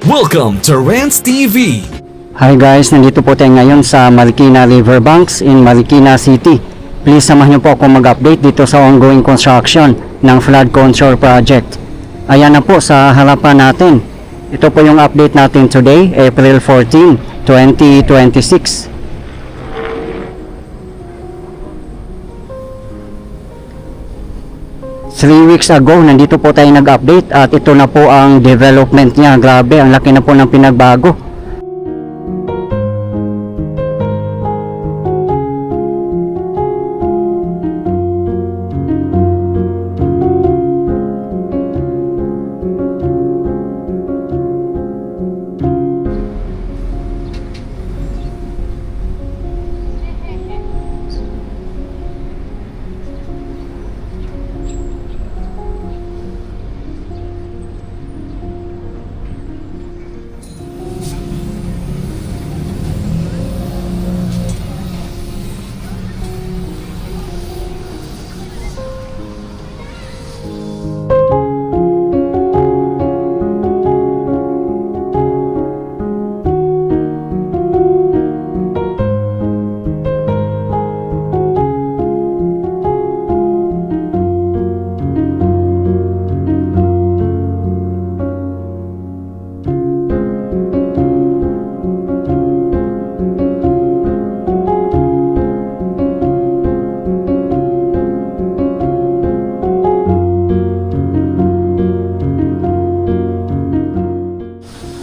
Welcome to Rants TV. Hi guys, nandito po tayo ngayon sa Marikina Riverbanks in Marikina City. Please samahan niyo po ako mag-update dito sa ongoing construction ng flood control project. Ayan na po sa harapan natin. Ito po yung update natin today, April 14, 2026. Three weeks ago, nandito po tayo nag-update at ito na po ang development niya. Grabe, ang laki na po ng pinagbago.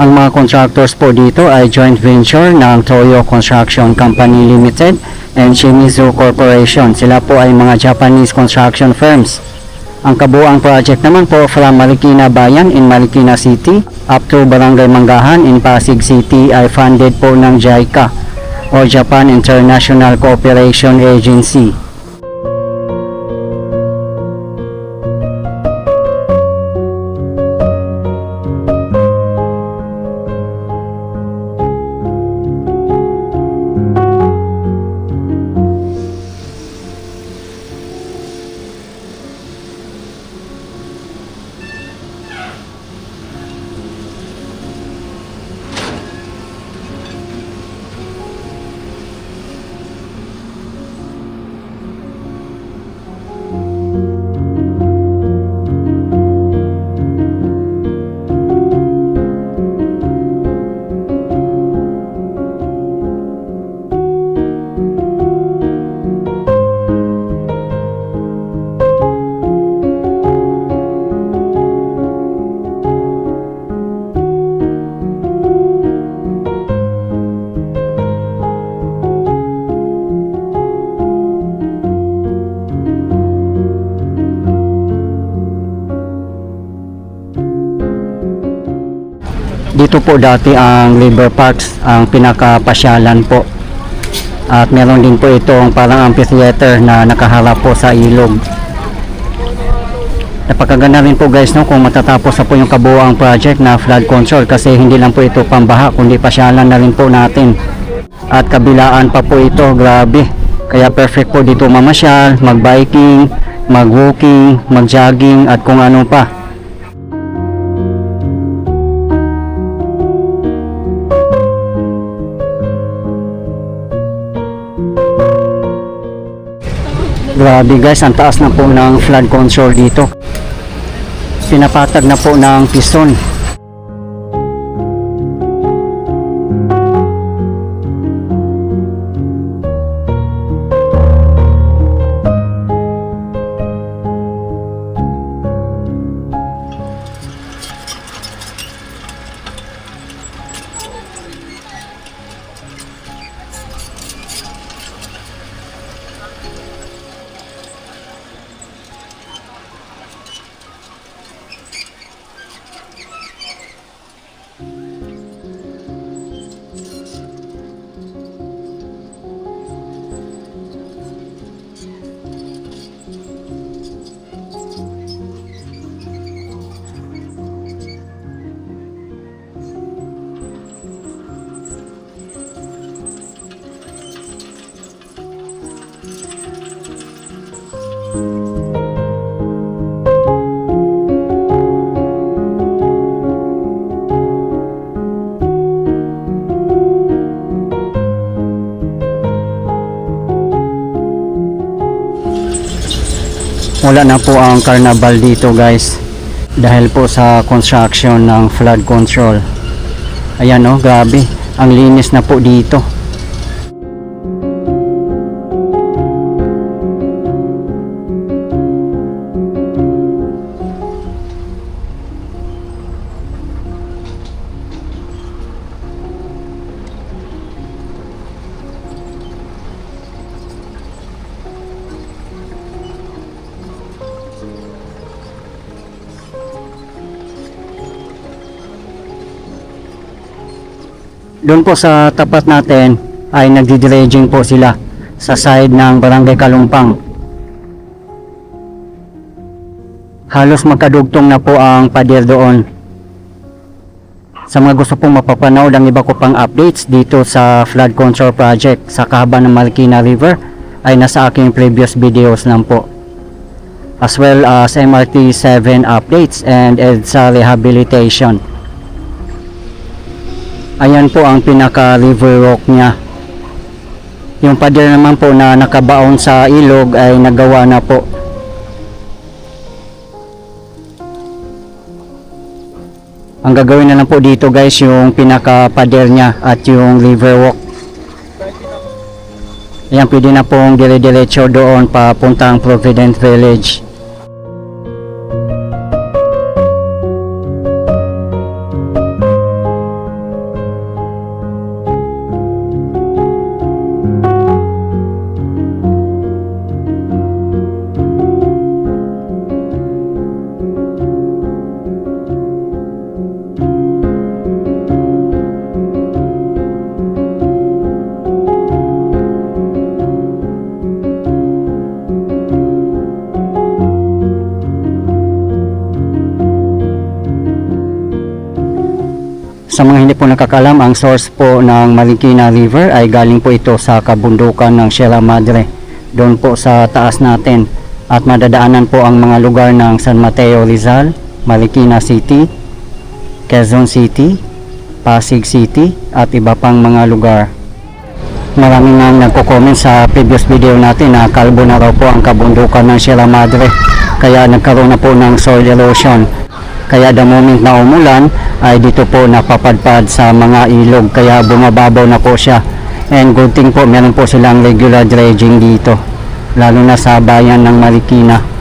Ang mga contractors po dito ay joint venture ng Toyo Construction Company Limited and Shimizu Corporation. Sila po ay mga Japanese construction firms. Ang kabuuang project naman po from Marikina Bayan in Marikina City up to Barangay Manggahan in Pasig City ay funded po ng JICA o Japan International Cooperation Agency. Dito po dati ang River Parks, ang pinakapasyalan po. At meron din po itong parang amphitheater na nakaharap po sa ilog. Napakaganda rin po guys, no, kung matatapos na po yung kabuuang project na flood control, kasi hindi lang po ito pambaha kundi pasyalan na rin po natin. At kabilaan pa po ito, grabe. Kaya perfect po dito mamasyal, mag-biking, mag-walking, mag-jogging at kung ano pa. Grabe guys, ang taas na po ng flood control dito. Pinapatag na po ng piston. nagsisimula na po ang carnival dito guys, dahil po sa construction ng flood control. Ayan oh, grabe, ang linis na po dito. Doon po sa tapat natin ay nagdi-dredging po sila sa side ng Barangay Kalumpang. Halos magkadugtong na po ang pader doon. Sa mga gusto pong mapapanood ang iba ko pang updates dito sa flood control project sa kahabaan ng Marikina River ay nasa aking previous videos lang po. As well as MRT 7 updates and EDSA rehabilitation. Ayan po ang pinaka river walk niya. Yung pader naman po na nakabaon sa ilog ay nagawa na po. Ang gagawin na lang po dito guys yung pinaka pader niya at yung river walk. Ayan, pwede na pong dire-diretso doon papuntang Provident Village. Sa mga hindi po nakakalam, ang source po ng Marikina River ay galing po ito sa kabundukan ng Sierra Madre, doon po sa taas natin, at madadaanan po ang mga lugar ng San Mateo Rizal, Marikina City, Quezon City, Pasig City at iba pang mga lugar. Maraming nang nagko-comment sa previous video natin na kalbo na raw po ang kabundukan ng Sierra Madre, kaya nagkaroon na po ng soil erosion. Kaya the moment na umulan ay dito po napapadpad sa mga ilog, kaya bumababaw na po siya. And good thing po, meron po silang regular dredging dito, lalo na sa bayan ng Marikina.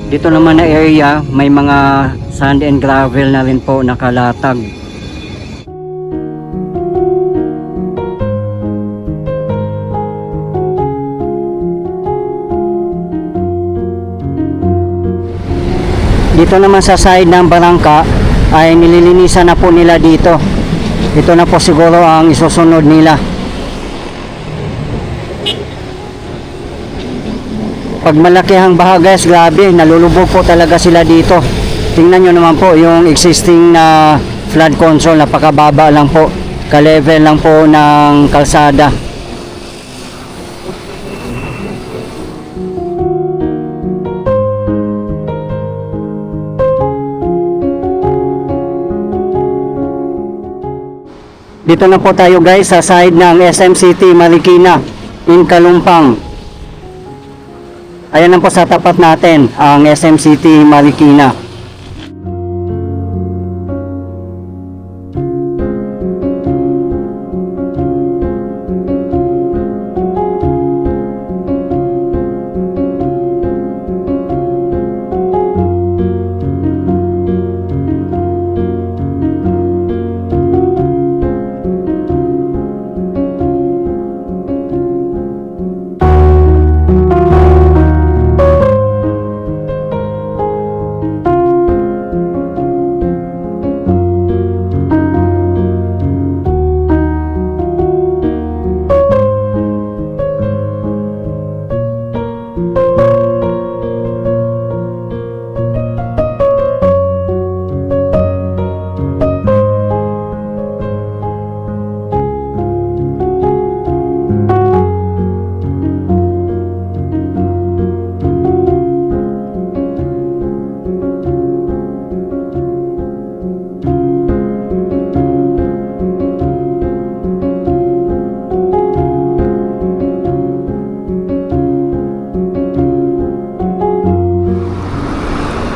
Dito naman na area, may mga sand and gravel na rin po nakalatag. Dito naman sa side ng barangka ay nililinisan na po nila dito. Ito na po siguro ang isusunod nila. Pag malaki ang baha guys, grabe, nalulubog po talaga sila dito. Tingnan nyo naman po yung existing na flood control, napakababa lang po, ka-level lang po ng kalsada. Dito na po tayo guys sa side ng SM City Marikina in Kalumpang. Ayan na po sa tapat natin ang SM City Marikina.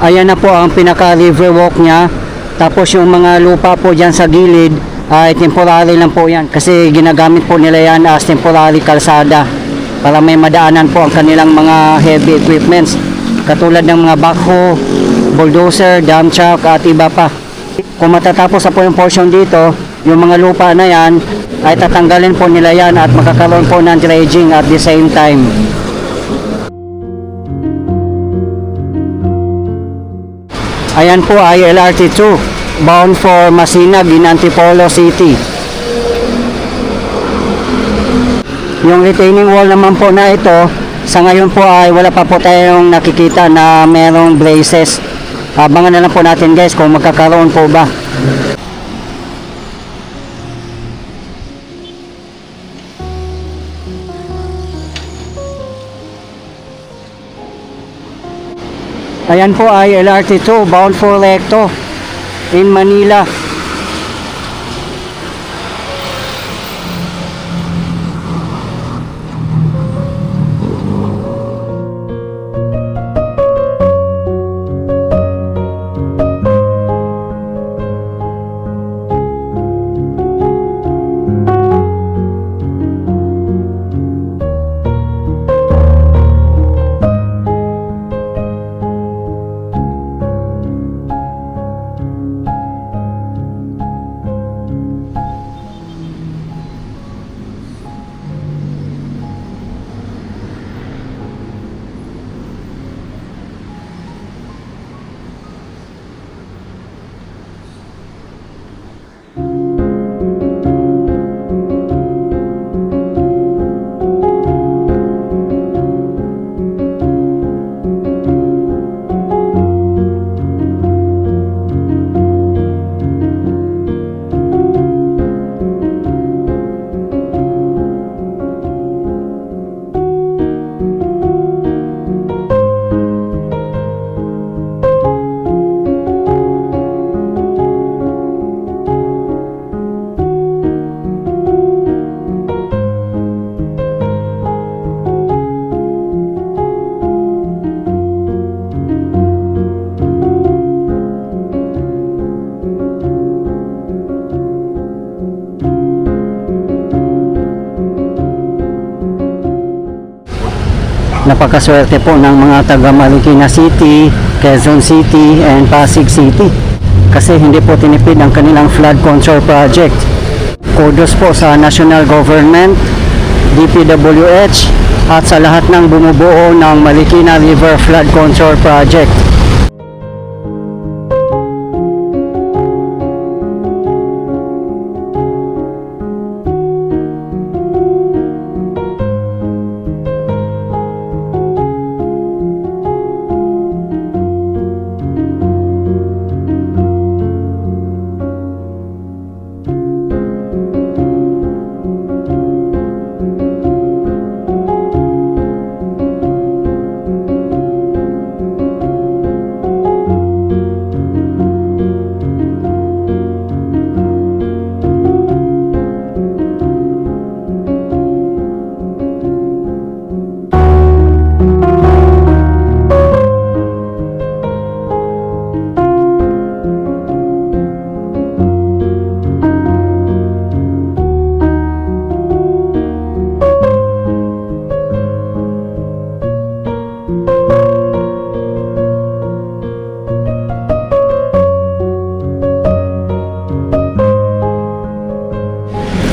Ayan na po ang pinaka river walk niya. Tapos yung mga lupa po dyan sa gilid ay temporary lang po yan. Kasi ginagamit po nila yan as temporary kalsada. Para may madaanan po ang kanilang mga heavy equipments. Katulad ng mga backhoe, bulldozer, dump truck at iba pa. Kung matatapos na po yung portion dito, yung mga lupa na yan ay tatanggalin po nila yan at magkakaroon po ng dredging at the same time. Ayan po ay LRT 2 bound for Masinag in Antipolo City. Yung retaining wall naman po na ito, sa ngayon po ay wala pa po tayong nakikita na merong braces. Abangan na lang po natin guys kung magkakaroon po ba. Ayan po ay LRT 2 bound for Recto in Manila. Napakaswerte po ng mga taga Marikina City, Quezon City, and Pasig City kasi hindi po tinipid ang kanilang flood control project. Kudos po sa national government, DPWH at sa lahat ng bumubuo ng Marikina River Flood Control Project.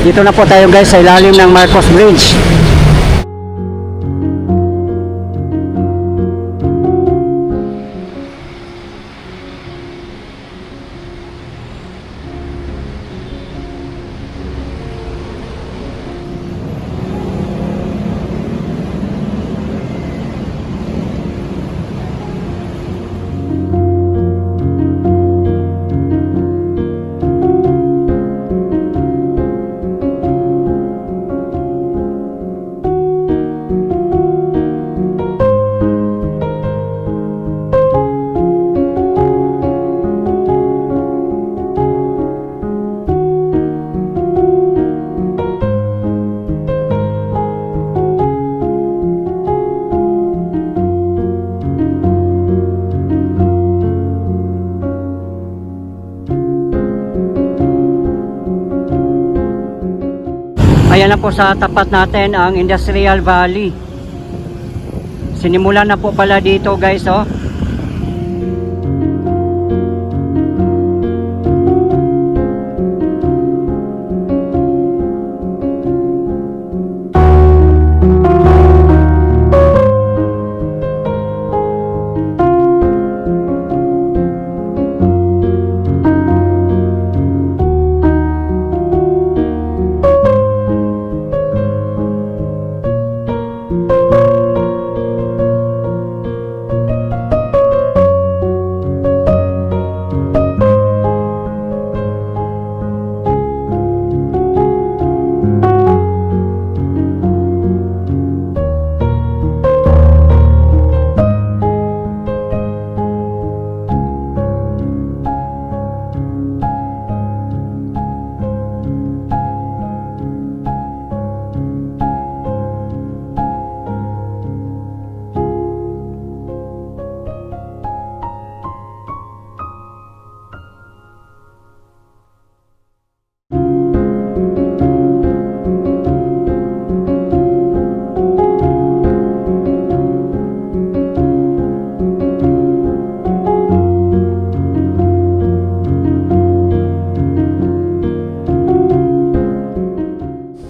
Dito na po tayo guys sa ilalim ng Marcos Bridge. Ayan na po sa tapat natin ang Industrial Valley. Sinimulan na po pala dito guys, oh.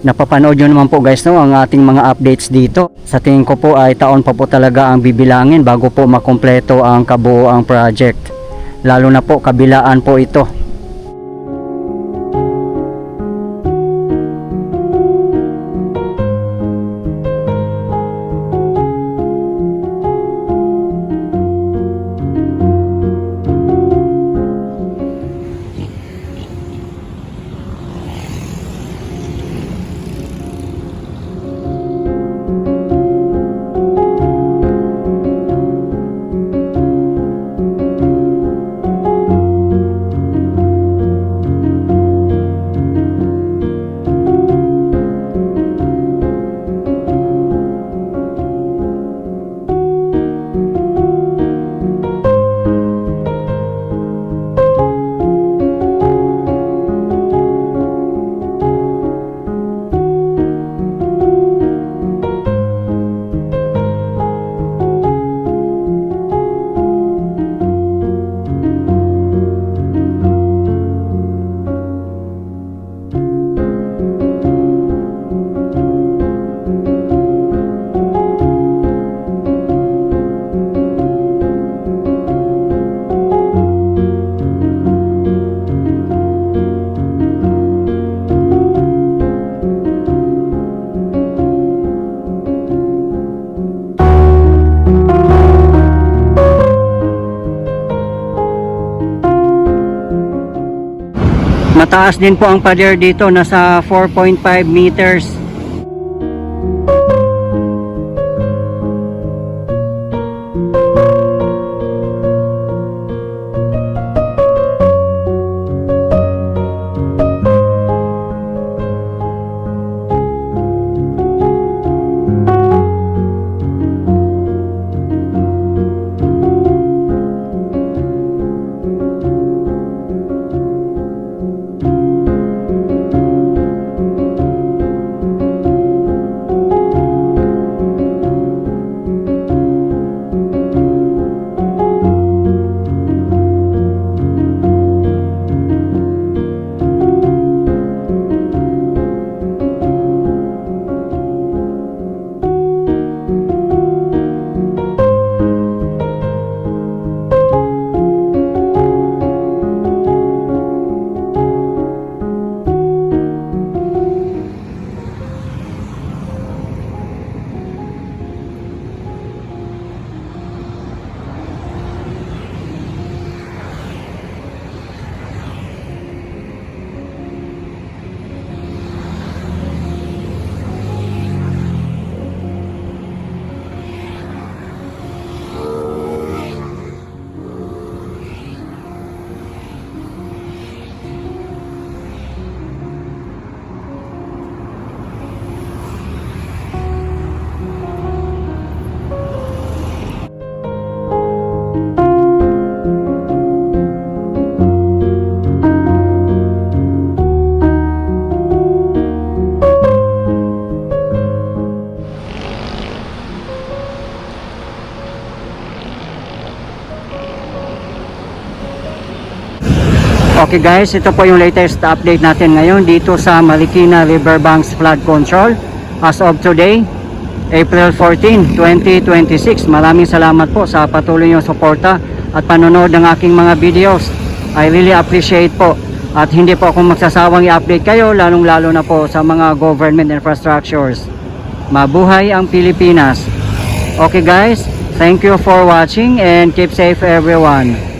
Napapanood nyo naman po guys, no, ang ating mga updates dito. Sa tingin ko po ay taon pa po talaga ang bibilangin bago po makumpleto ang kabuoang project. Lalo na po kabilaan po ito. Mataas din po ang pader dito, nasa 4.5 meters. Okay guys, ito po yung latest update natin ngayon dito sa Marikina Riverbanks Flood Control as of today, April 14, 2026. Maraming salamat po sa patuloy niyong suporta at panonood ng aking mga videos. I really appreciate po. At hindi po ako magsasawang i-update kayo, lalong-lalo na po sa mga government infrastructures. Mabuhay ang Pilipinas. Okay guys, thank you for watching and keep safe everyone.